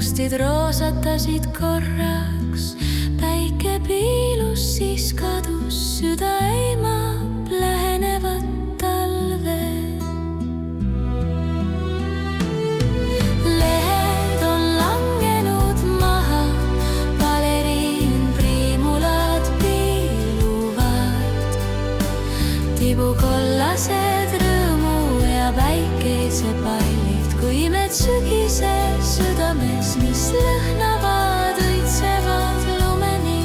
juustid roosatasid korraks, päike piilus, siis kadus, süda eimab lähenevat talve. Lehed on langenud maha, baleriinpriimulad piiluvad, tibukollased rõõmu ja päikesepallid, kuimed sügise südames, mis lõhnavad, õitsevad lumeni.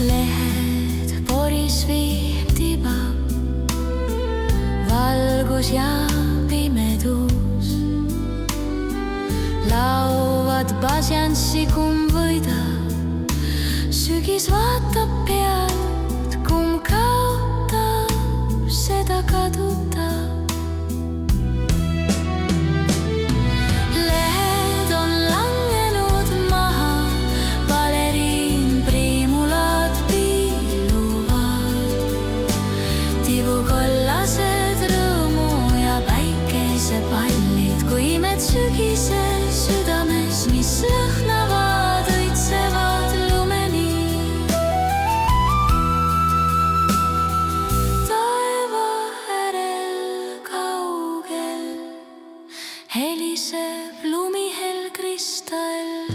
Lehed poris viib tibab, valgus ja pimedus lauvad pasjanssi, kumb võidab. Sügis vaatab pealt, kumb kaotab, seda kadutab. Lehed on langenud maha, baleriinpriimulad piiluvad, tibukollased rõõmu ja päikesepallid, kuimed sügise südames, mis lõhnavad, õitsevad lumeni. Heliseb lumihell kristall.